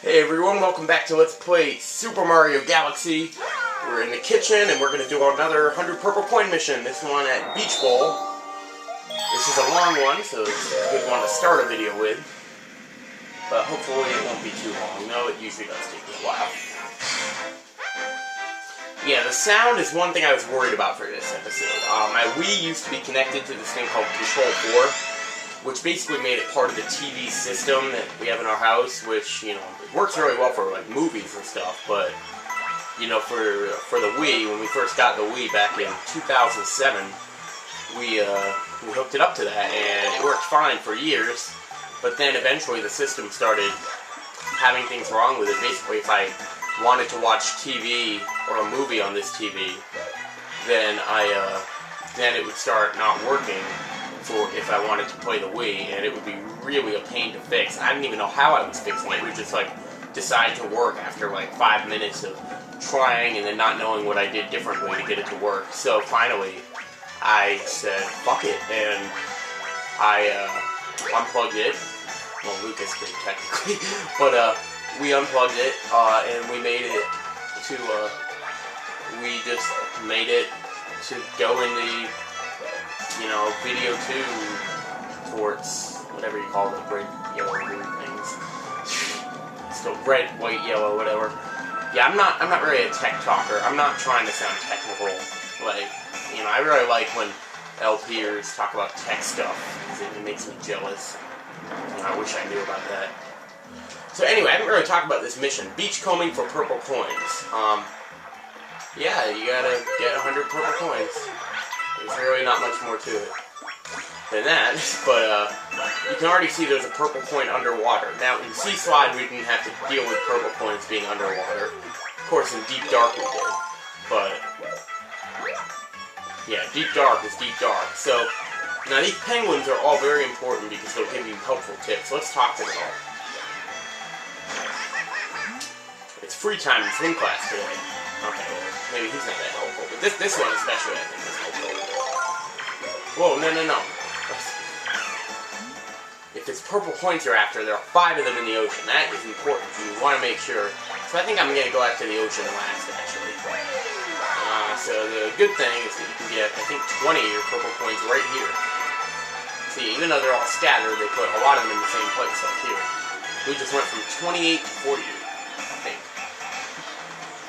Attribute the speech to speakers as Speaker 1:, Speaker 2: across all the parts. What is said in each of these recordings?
Speaker 1: Hey everyone, welcome back to Let's Play Super Mario Galaxy. We're in the kitchen and we're going to do another 100 Purple Coin mission, this one at Beach Bowl. This is a long one, so it's a good one to start a video with. But hopefully it won't be too long. No, it usually does take a while. Yeah, the sound is one thing I was worried about for this episode. My Wii used to be connected to this thing called Control 4, which basically made it part of the TV system that we have in our house, which, you know, it works really well for, like, movies and stuff, but, you know, for the Wii, when we first got the Wii back in 2007, we hooked it up to that, and it worked fine for years, but then eventually the system started having things wrong with it. Basically, if I wanted to watch TV or a movie on this TV, then then it would start not working for if I wanted to play the Wii, and it would be really a pain to fix. I didn't even know how I was fixing it. It would just like decide to work after like 5 minutes of trying and then not knowing what I did differently to get it to work. So finally, I said, fuck it, and I unplugged it. Well, Lucas did technically, but we unplugged it, and we made it to, we just made it to go in the, you know, video 2 ports, whatever you call it, red, yellow, green things. Still red, white, yellow, whatever. Yeah, I'm not really a tech talker. I'm not trying to sound technical. Like, you know, I really like when LPers talk about tech stuff, because it makes me jealous. You know, I wish I knew about that. So anyway, I haven't really talked about this mission. Beachcombing for purple coins. Yeah, you gotta get 100 purple coins. There's really not much more to it than that, but you can already see there's a purple coin underwater. Now, in Sea Slide, we didn't have to deal with purple coins being underwater. Of course, in Deep Dark we did, but yeah, Deep Dark is Deep Dark. So, now these penguins are all very important because they'll give you helpful tips. Let's talk to them all. It's free time in swim class today. Okay, well, maybe he's not that helpful, but this one especially, I think, is helpful. Whoa, no. If it's purple coins you're after, there are 5 of them in the ocean. That is important. You want to make sure. So I think I'm going to go after the ocean last, actually. So the good thing is that you can get, I think, 20 of your purple coins right here. See, even though they're all scattered, they put a lot of them in the same place, like here. We just went from 28 to 48, I think.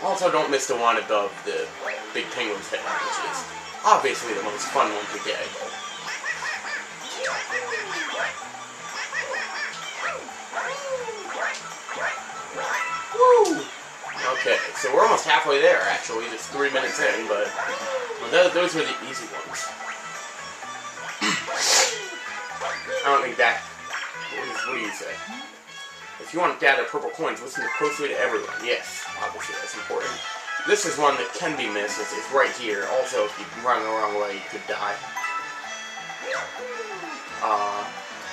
Speaker 1: Also, don't miss the one above the big penguin's head, which is obviously the most fun one to get. Woo! Okay, so we're almost halfway there, actually, just 3 minutes in, but well, those were the easy ones. I don't think that... What do you say? If you want to gather purple coins, listen closely to everyone. Yes, obviously, that's important. This is one that can be missed. It's right here. Also, if you run the wrong way, you could die.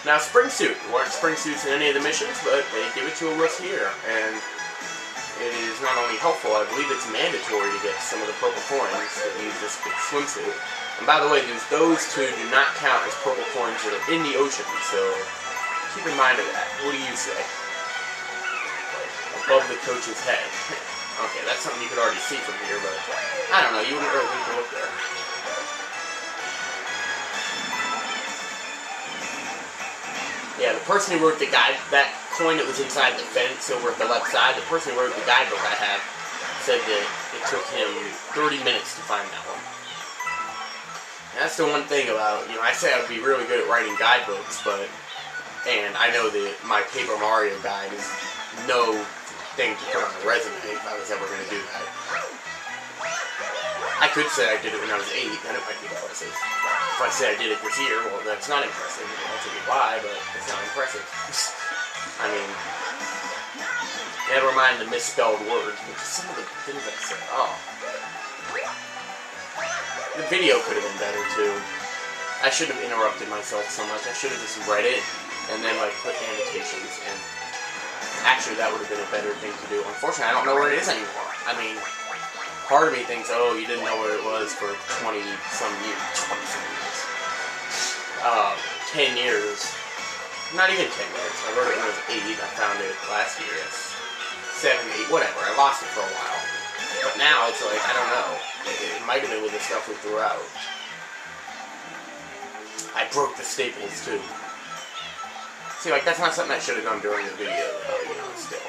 Speaker 1: Now, spring suit. There weren't spring suits in any of the missions, but they give it to us here. And it is not only helpful, I believe it's mandatory to get some of the purple coins that use this big swimsuit. And by the way, those 2 do not count as purple coins that are in the ocean, so keep in mind of that. What do you say? Above the coach's head. Okay, that's something you could already see from here, but I don't know, you wouldn't really need to look there. Yeah, the person who wrote the guide, that coin that was inside the fence over at the left side, the person who wrote the guidebook I have said that it took him 30 minutes to find that one. And that's the one thing about, you know, I say I'd be really good at writing guidebooks, but, and I know that my Paper Mario guide is no thing to put on a resume if I was ever going to do that. I could say I did it when I was 8, then it might be impressive. If I say I did it this year, well, that's not impressive. I'll tell you why, but it's not impressive. I mean, never mind the misspelled words, but just some of the things I said. Oh. The video could have been better, too. I should have interrupted myself so much. I should have just read it, and then, like, put annotations, and actually, that would have been a better thing to do. Unfortunately, I don't know where it is anymore. I mean, part of me thinks, oh, you didn't know where it was for 20-some years. 20-some years. 10 years. Not even 10 years. I wrote it when I was 8. I found it last year, yes. 7, 8, whatever. I lost it for a while. But now it's like, I don't know. It might have been with the stuff we threw out. I broke the staples too. See, like, that's not something I should have done during the video, though, you know, still.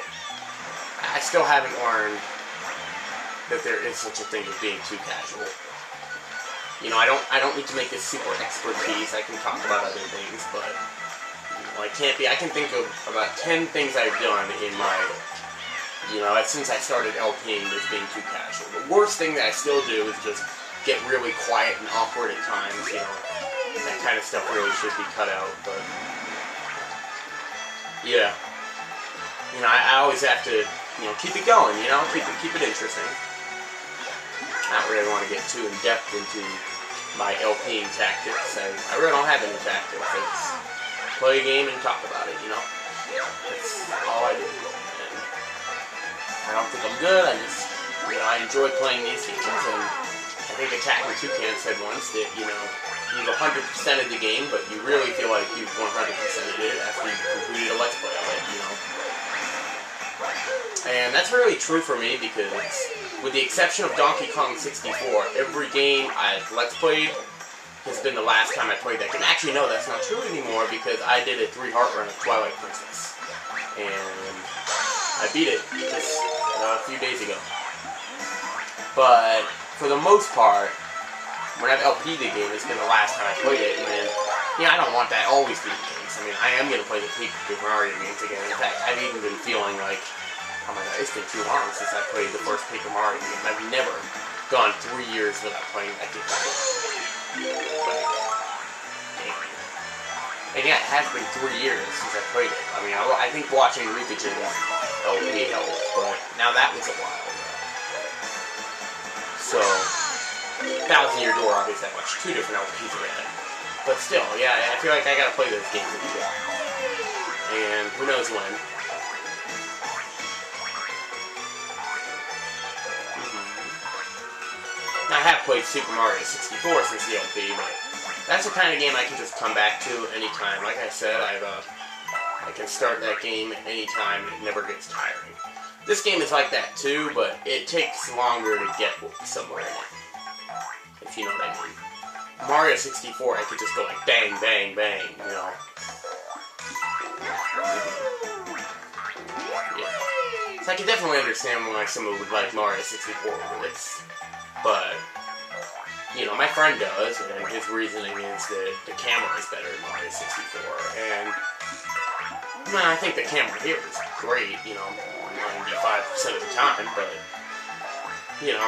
Speaker 1: I still haven't learned that there is such a thing as being too casual. You know, I don't need to make this super expertise. I can talk about other things, but you know, I can think of about 10 things I've done in my, you know, since I started LPing as being too casual. The worst thing that I still do is just get really quiet and awkward at times, you know. That kind of stuff really should be cut out, but yeah. You know, I always have to, you know, keep it going, you know, keep it interesting. I don't really want to get too in-depth into my LPing tactics. I really don't have any tactics. I just play a game and talk about it, you know? That's all I do. And I don't think I'm good. I just, you know, I enjoy playing these games. And I think Attacking Toucan said once that, you know, you've 100% of the game, but you really feel like you've 100%ed it after you've completed a Let's Play of it, you know? And that's really true for me because, with the exception of Donkey Kong 64, every game I've Let's Played has been the last time I played that game. Actually, no, that's not true anymore because I did a 3-heart run of Twilight Princess. And I beat it just a few days ago. But, for the most part, when I've LP'd the game, it's been the last time I played it. And, yeah, I don't want that always to be the case. I mean, I am going to play the Paper Mario games again. In fact, I've even been feeling like, oh my god, it's been too long since I played the first Paper Mario game. I've never gone 3 years without playing that game. And yeah, it has been 3 years since I played it. I mean, I think watching Rikagen LP helped, but now that was a while ago. So, Thousand Year Door, obviously I watched 2 different LPs of that. But still, yeah, I feel like I gotta play those games again. And who knows when. I have played Super Mario 64 since the LP, but that's the kind of game I can just come back to anytime. Like I said, I can start that game at any time, and it never gets tiring. This game is like that too, but it takes longer to get somewhere in it, if you know what I mean. Mario 64, I could just go like bang, bang, bang, you know. Yeah. So I can definitely understand why someone would like Mario 64 over this. But, you know, my friend does, and his reasoning is that the camera is better in Mario 64, and, well, I think the camera here is great, you know, 95% of the time, but, you know,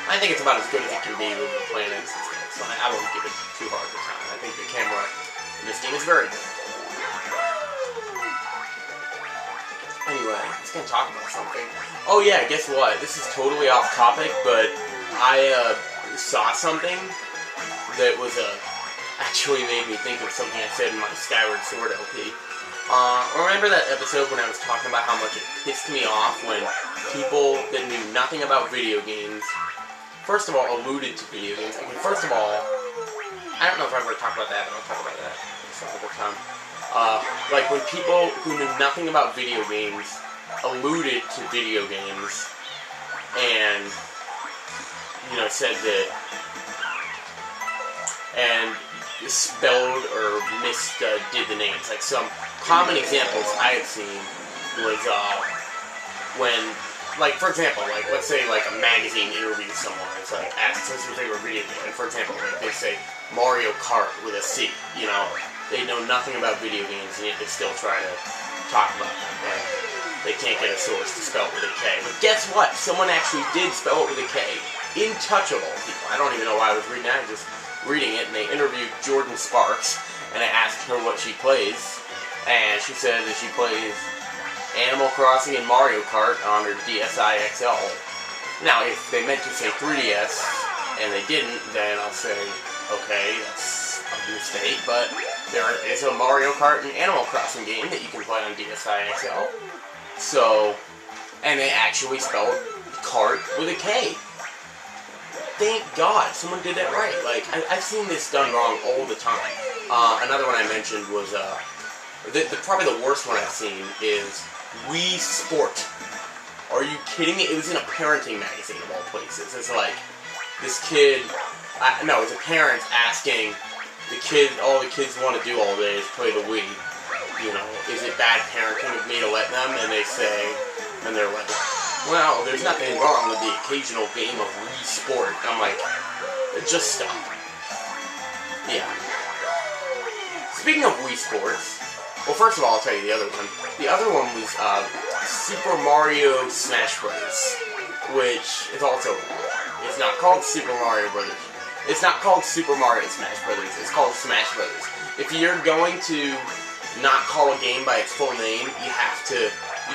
Speaker 1: I think it's about as good as it can be with the planets and stuff, so I won't give it too hard of a time. I think the camera in this game is very good. Anyway, I was gonna talk about something. Oh yeah, guess what? This is totally off topic, but I saw something that was actually made me think of something I said in my Skyward Sword LP. Remember that episode when I was talking about how much it pissed me off when people that knew nothing about video games, first of all, alluded to video games. I mean, first of all, I don't know if I've ever talked about that, but I'll talk about that some other time. Like when people who knew nothing about video games alluded to video games and, you know, said that, and spelled or did the names. Like some common examples I have seen was, when, like, for example, like, let's say, like, a magazine interviews someone, it's like, asks what's your favorite video game, and for example, like, they say Mario Kart with a C, you know. They know nothing about video games, and yet they still try to talk about them, and they can't get a source to spell it with a K. But guess what? Someone actually did spell it with a K. In touch of all people. I don't even know why I was reading that, I was just reading it, and they interviewed Jordan Sparks, and I asked her what she plays, and she said that she plays Animal Crossing and Mario Kart on her DSi XL. Now, if they meant to say 3DS, and they didn't, then I'll say, okay, that's a mistake, but there is a Mario Kart and Animal Crossing game that you can play on DSi XL. So, and they actually spelled kart with a K. Thank God someone did that right. Like, I've seen this done wrong all the time. Another one I mentioned was, Probably the worst one I've seen is Wii Sport. Are you kidding me? It was in a parenting magazine of all places. It's like this kid, no, it's a parent asking the kid, all the kids want to do all day is play the Wii. You know, is it bad parenting of me to let them? And they say, and they're like, well, there's nothing wrong with the occasional game of Wii Sport. And I'm like, just stop. Yeah. Speaking of Wii Sports, well, first of all, I'll tell you the other one. The other one was Super Mario Smash Bros., which is also, it's not called Super Mario Brothers. It's not called Super Mario Smash Brothers. It's called Smash Brothers. If you're going to not call a game by its full name, you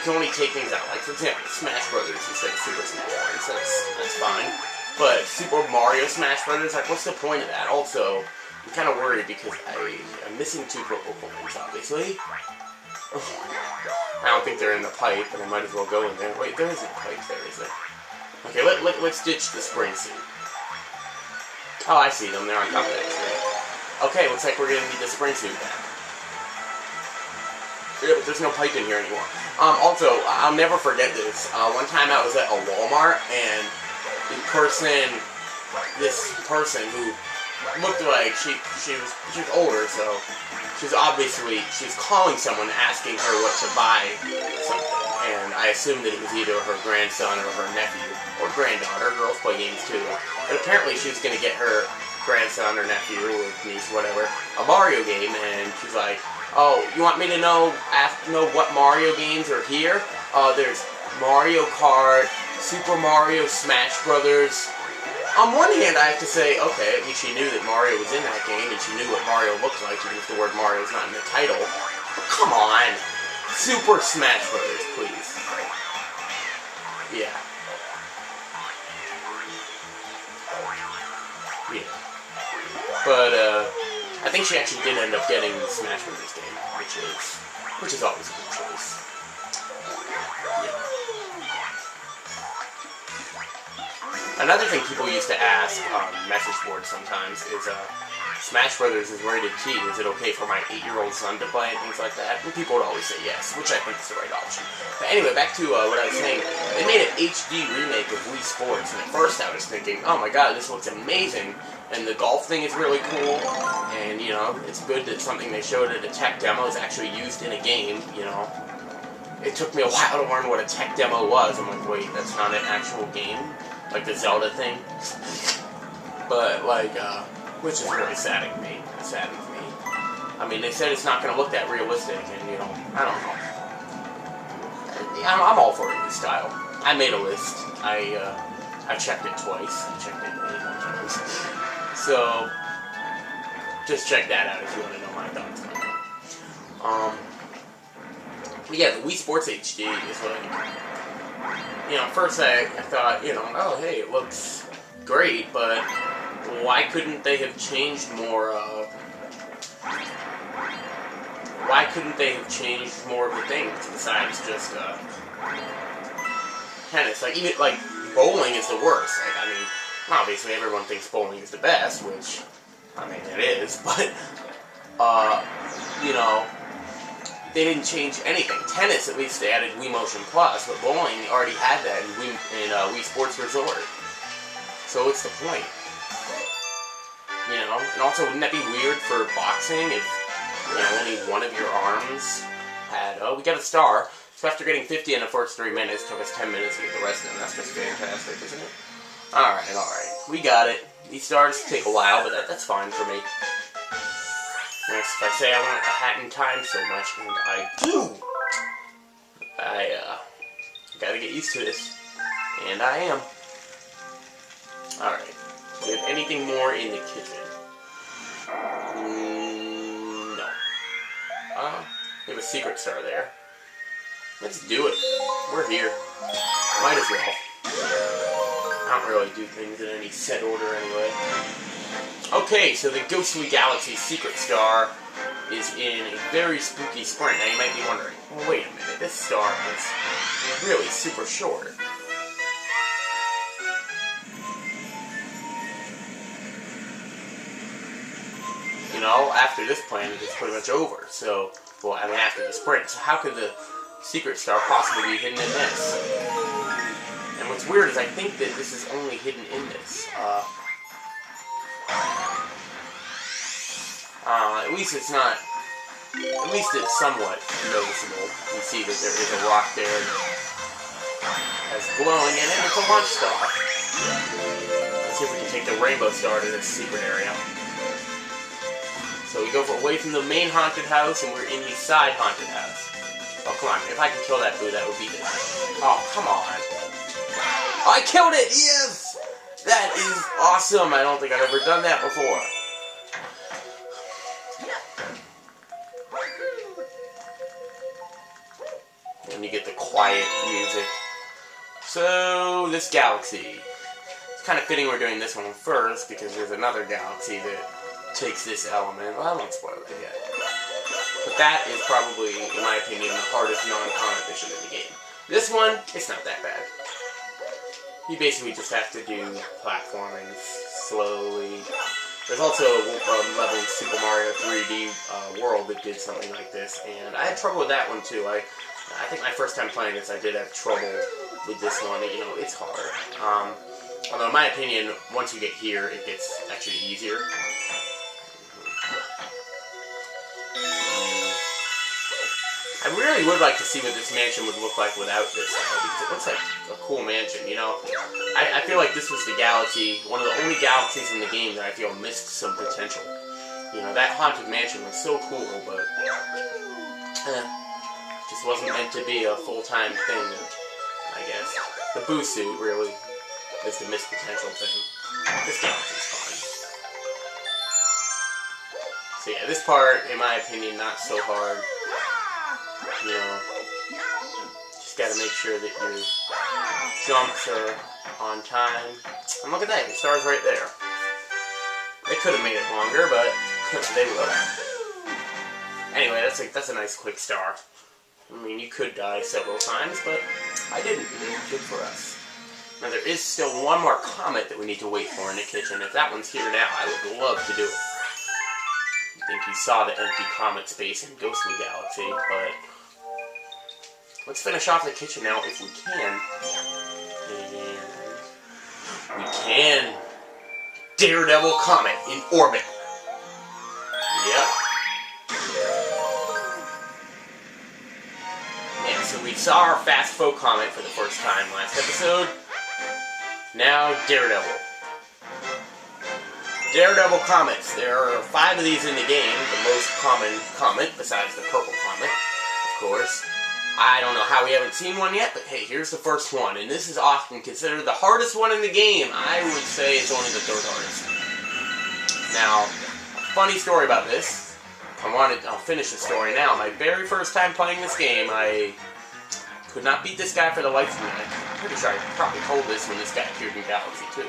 Speaker 1: can only take things out. Like, for example, Smash Brothers instead of Super Smash Brothers. That's fine. But Super Mario Smash Brothers, like, what's the point of that? Also, I'm kind of worried because I'm missing 2 purple coins, obviously. I don't think they're in the pipe, but I might as well go in there. Wait, there isn't a pipe there, is there? Okay, let's ditch the spring suit. Oh, I see them. They're on top of that tree. Okay, looks like we're going to need the spring suit back. Yeah, but there's no pipe in here anymore. Also, I'll never forget this. One time I was at a Walmart, and this person who looked like she was older, so she was calling someone asking her what to buy something, and I assumed that it was either her grandson or her nephew or granddaughter. Girls play games too, but apparently she was going to get her grandson or nephew or niece, whatever, a Mario game, and she's like, oh, you want me to know what Mario games are here? There's Mario Kart, Super Mario Smash Brothers. On one hand, I have to say, okay, at least she knew that Mario was in that game, and she knew what Mario looked like, even if the word Mario is not in the title. But come on! Super Smash Brothers, please. Yeah. Yeah. But, I think she actually did end up getting the Smash Brothers game, which is always a good choice. Yeah. Another thing people used to ask on message boards sometimes is, Smash Brothers is rated T. Is it okay for my 8-year-old son to play and things like that? And people would always say yes, which I think is the right option. But anyway, back to what I was saying. They made an HD remake of Wii Sports, and at first I was thinking, oh my god, this looks amazing. And the golf thing is really cool, and, you know, it's good that something they showed at a tech demo is actually used in a game, you know. It took me a while to learn what a tech demo was. I'm like, wait, that's not an actual game? Like the Zelda thing? But, like, which is really saddens me. I mean, they said it's not going to look that realistic, and, you know, I don't know. I'm all for a new style. I made a list. I checked it twice. I checked it 8 more times. So, just check that out if you want to know my thoughts on it. But yeah, the Wii Sports HD is like, you know, first I thought, you know, oh hey, it looks great, but why couldn't they have changed more of the things besides just tennis? Like, even like bowling is the worst. Like, I mean, obviously everyone thinks bowling is the best, which I mean it is, but you know, they didn't change anything. Tennis, at least they added Wii Motion Plus, but bowling already had that in Wii Sports Resort. So what's the point? You know, and also wouldn't that be weird for boxing if, you know, only one of your arms had, oh, we got a star. So after getting 50 in the first 3 minutes, it took us 10 minutes to get the rest of them. That's just fantastic, isn't it? Alright. We got it. These stars take a while, but that's fine for me. If I say I want a hat in time so much, and I do, I gotta get used to this, and I am. Alright, do you have anything more in the kitchen? No. We have a secret star there. Let's do it. We're here. Might as well. I don't really do things in any set order anyway. Okay, so the Ghostly Galaxy Secret Star is in a very spooky sprint. Now you might be wondering, well, wait a minute, this star is really super short. You know, after this planet, it's pretty much over. So Well, I mean, after the sprint. So how could the secret star possibly be hidden in this? And what's weird is I think that this is only hidden in this. At least it's not... At least it's somewhat noticeable. You see that there is a rock there that's glowing in it. It's a launch star. Let's see if we can take the rainbow star to this secret area. So we go away from the main haunted house, and we're in the side haunted house. Oh, come on. If I can kill that boo, that would be this. Oh, come on. Oh, I killed it! Yes! That is awesome. I don't think I've ever done that before. And you get the quiet music. So, this galaxy. It's kind of fitting we're doing this one first, because there's another galaxy that takes this element. Well, I won't spoil it yet. But that is probably, in my opinion, the hardest non-comet mission in the game. This one, it's not that bad. You basically just have to do platforming slowly. There's also a level in Super Mario 3D World that did something like this, and I had trouble with that one too. I think my first time playing this, I did have trouble with this one. You know, it's hard. Although, in my opinion, once you get here, it gets actually easier. I really would like to see what this mansion would look like without this, though, because it looks like a cool mansion, you know? I feel like this was the galaxy, one of the only galaxies in the game that I feel missed some potential. You know, that haunted mansion was so cool, but just wasn't meant to be a full-time thing, I guess. The Boo suit, really, is the missed potential thing. This galaxy's fun. So yeah, this part, in my opinion, not so hard. You know, just gotta make sure that your jumps are on time. And look at that, the star's right there. They could have made it longer, but they will. Anyway, that's a nice quick star. I mean, you could die several times, but I didn't. Good for us. Now, there is still one more comet that we need to wait for in the kitchen. If that one's here now, I would love to do it. I think you saw the empty comet space in Ghostly Galaxy, but let's finish off the kitchen now if we can. And we can. Daredevil Comet in orbit. Yep. And so we saw our Fast Foe Comet for the first time last episode. Now Daredevil. Daredevil Comets. There are 5 of these in the game. The most common comet, besides the purple comet, of course. I don't know how we haven't seen one yet, but hey, here's the first one. And this is often considered the hardest one in the game. I would say it's only the 3rd hardest. Now, funny story about this. I'll finish the story now. My very first time playing this game, I could not beat this guy for the life of me. I'm pretty sure I probably told this when this guy appeared in Galaxy 2.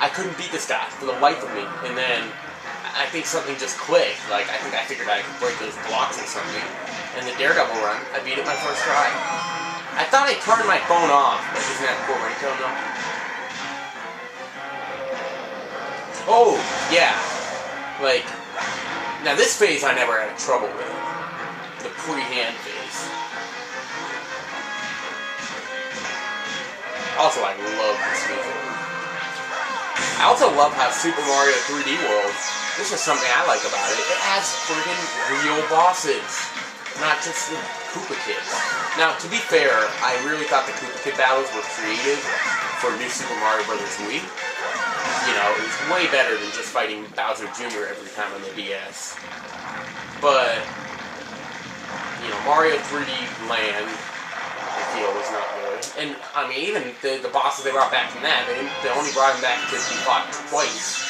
Speaker 1: I couldn't beat this guy for the life of me. And then I think something just clicked. Like, I think I figured I could break those blocks or something. And the Daredevil run, I beat it my first try. I thought I turned my phone off, but isn't that a cool ringtone though? Oh, yeah. Like, now this phase I never had trouble with. The pre-hand phase. Also, I love this music. I also love how Super Mario 3D World, this is something I like about it, it has friggin' real bosses, not just the Koopa Kids. Now, to be fair, I really thought the Koopa Kid battles were creative for New Super Mario Bros. Wii. You know, it was way better than just fighting Bowser Jr. every time on the DS. But, you know, Mario 3D Land, I feel, was not good. And, I mean, even the bosses they brought back from that, they only brought them back because we fought twice.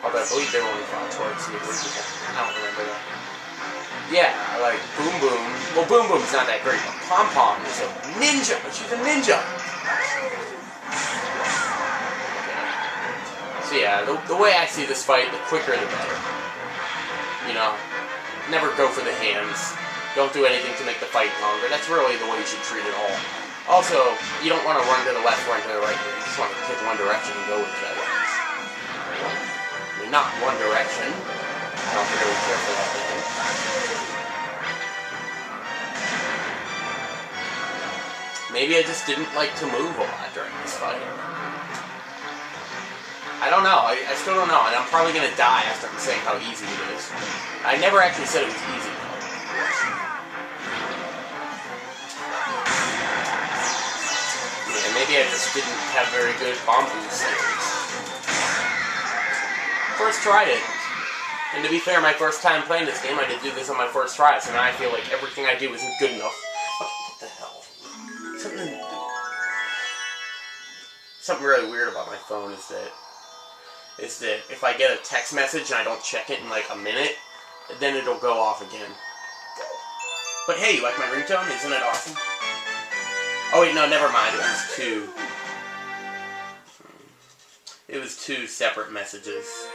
Speaker 1: Although I believe they only fought twice in the original. I don't remember that. Yeah, like Boom Boom. Well, Boom Boom's not that great, but Pom Pom is a ninja. She's a ninja. So yeah, the way I see this fight, the quicker the better. You know, never go for the hands. Don't do anything to make the fight longer. That's really the way you should treat it all. Also, you don't want to run to the left, run to the right. You just want to pick one direction and go with that. I mean, not one direction. don't have to really care for that thing. Maybe I just didn't like to move a lot during this fight. I don't know. I still don't know, and I'm probably gonna die after I'm saying how easy it is. I never actually said it was easy, though. Yeah, maybe I just didn't have very good bomb boost skills. First tried it. And to be fair, my first time playing this game, I did do this on my first try, so now I feel like everything I do isn't good enough. What the hell? Something really weird about my phone is that if I get a text message and I don't check it in like a minute, then it'll go off again. But hey, you like my ringtone? Isn't it awesome? Oh wait, no, never mind. It was two separate messages.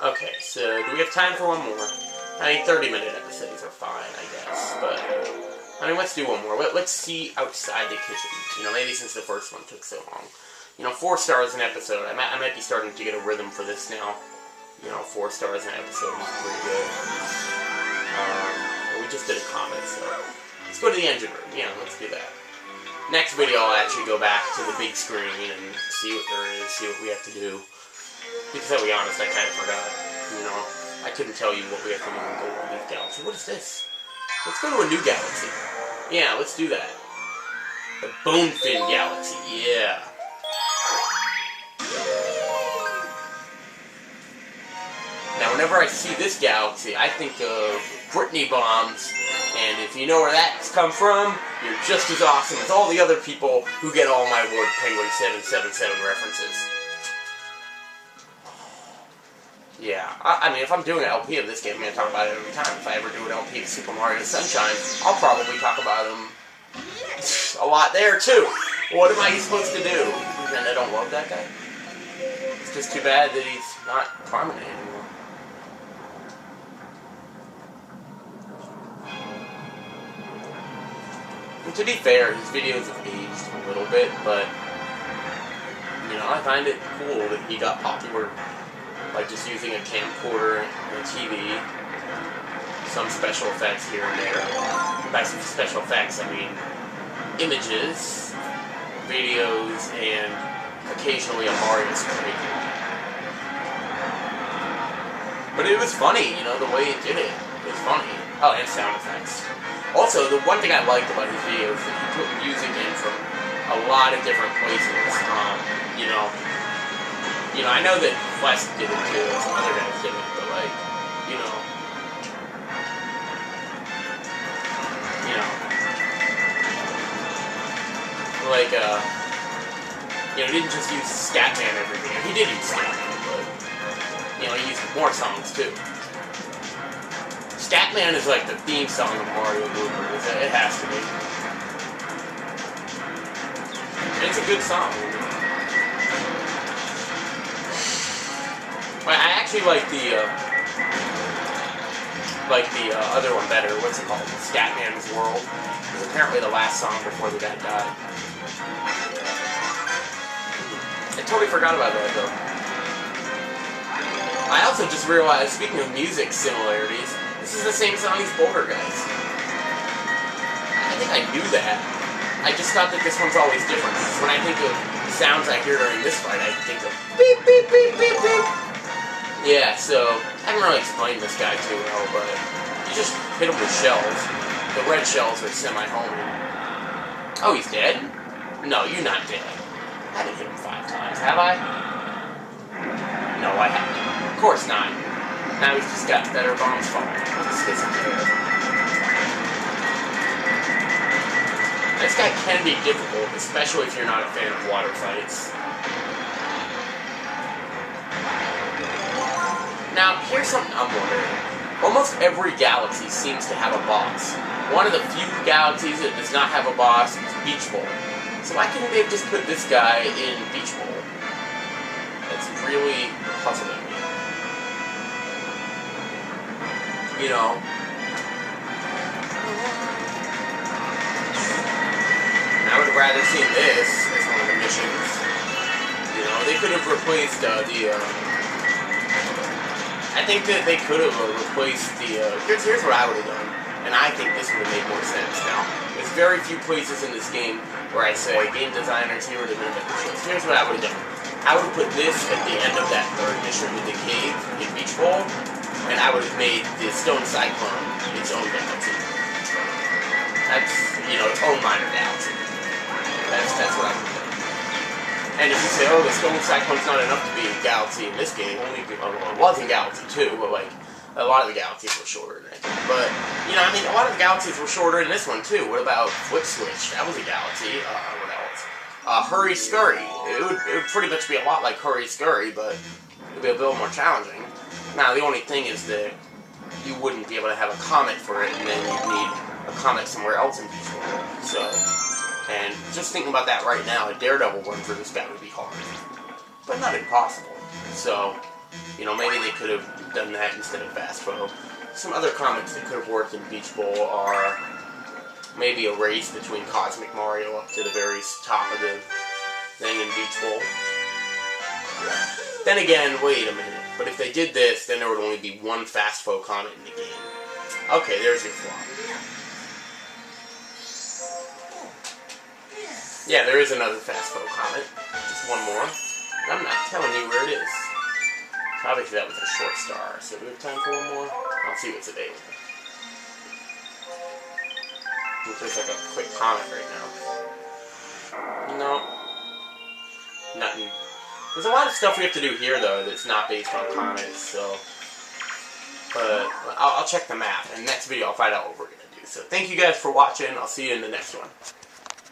Speaker 1: Okay, so do we have time for one more? I mean, 30-minute episodes are fine, I guess, but I mean, let's do one more. Let's see outside the kitchen. You know, maybe since the first one took so long. You know, 4 stars an episode. I might be starting to get a rhythm for this now. You know, 4 stars an episode is pretty good. We just did a comment, so let's go to the engine room. Yeah, let's do that. Next video, I'll actually go back to the big screen and see what there is, see what we have to do. Because I'll be honest, I kind of forgot. You know, I couldn't tell you what we have to do in Golden Leaf Galaxy. What is this? Let's go to a new galaxy. Yeah, let's do that. The Bonefin Galaxy, yeah. Now, whenever I see this galaxy, I think of Brittany bombs, and if you know where that's come from, you're just as awesome as all the other people who get all my Lord Penguin 777 references. Yeah, I mean, if I'm doing an LP of this game, I'm going to talk about it every time. If I ever do an LP of Super Mario Sunshine, I'll probably talk about them a lot there, too. What am I supposed to do? And I don't love that guy? It's just too bad that he's not prominent anymore. And to be fair, his videos have aged a little bit, but, you know, I find it cool that he got popular by just using a camcorder and a TV, some special effects here and there. By some special effects, I mean images, videos, and occasionally a Mario screen. But it was funny, you know, the way it did it. It was funny. Oh, and sound effects. Also, the one thing I liked about his videos is that he put music in from a lot of different places. You know, I know that Flesk did it too, and some other guys did it, but like, you know, like, he didn't just use Scatman every video. He did use Scatman, but, you know, he used more songs too. Scatman is like the theme song of Mario Bloopers. It has to be. It's a good song. I actually like the other one better. What's it called? Scatman's World. It was apparently the last song before the guy died. I totally forgot about that though. I also just realized, speaking of music similarities, this is the same song as Boulder Guys. I think I knew that. I just thought that this one's always different. Because when I think of sounds I hear during this fight, I think of beep, beep, beep, beep, beep. Yeah, so, I haven't really explained this guy too well, but you just hit him with shells. The red shells are semi-homing. Oh, he's dead? No, you're not dead. I haven't hit him 5 times, have I? No, I haven't. Of course not. Now he's just got better bombs falling. This guy can be difficult, especially if you're not a fan of water fights. Now, here's something I'm wondering. Almost every galaxy seems to have a boss. One of the few galaxies that does not have a boss is Beach Bowl. So why couldn't they have just put this guy in Beach Bowl? That's really puzzling me. you know. And I would have rather seen this as one of the missions. You know, they could have replaced I think that they could have replaced here's what I would have done, and I think this would have made more sense. Now, there's very few places in this game where I say, game designers, here are the minimum missions. Here's what I would have done. I would have put this at the end of that third mission with the cave in Beach Bowl, and I would have made the Stone Cyclone its own galaxy. That's, you know, its own minor galaxy. That's what I would have done. And if you say, oh, the Stone Cyclone's not enough to be a galaxy in this game, well, it was in Galaxy 2, but like, a lot of the galaxies were shorter than that. But, you know, I mean, a lot of the galaxies were shorter in this one, too. What about Flip Switch? That was a galaxy. What else? Hurry Scurry. It would pretty much be a lot like Hurry Scurry, but it would be a little more challenging. Now, the only thing is that you wouldn't be able to have a comet for it, and then you'd need a comet somewhere else in Beach Bowl. So, and just thinking about that right now, a Daredevil run for this guy would be hard. But not impossible. So, you know, maybe they could have done that instead of Fastfo. Some other comets that could have worked in Beach Bowl are maybe a race between Cosmic Mario up to the very top of the thing in Beach Bowl. Then again, wait a minute. But if they did this, then there would only be one Fastfo comet in the game. Okay, there's your flaw. Yeah, there is another Fastfo comet. Just one more. I'm not telling you where it is. Obviously that was a short star, so do we have time for one more? I'll see what's available. Looks like a quick comet right now. No. Nothing. There's a lot of stuff we have to do here, though, that's not based on comets, so... But I'll check the map, and next video I'll find out what we're going to do. So thank you guys for watching. I'll see you in the next one.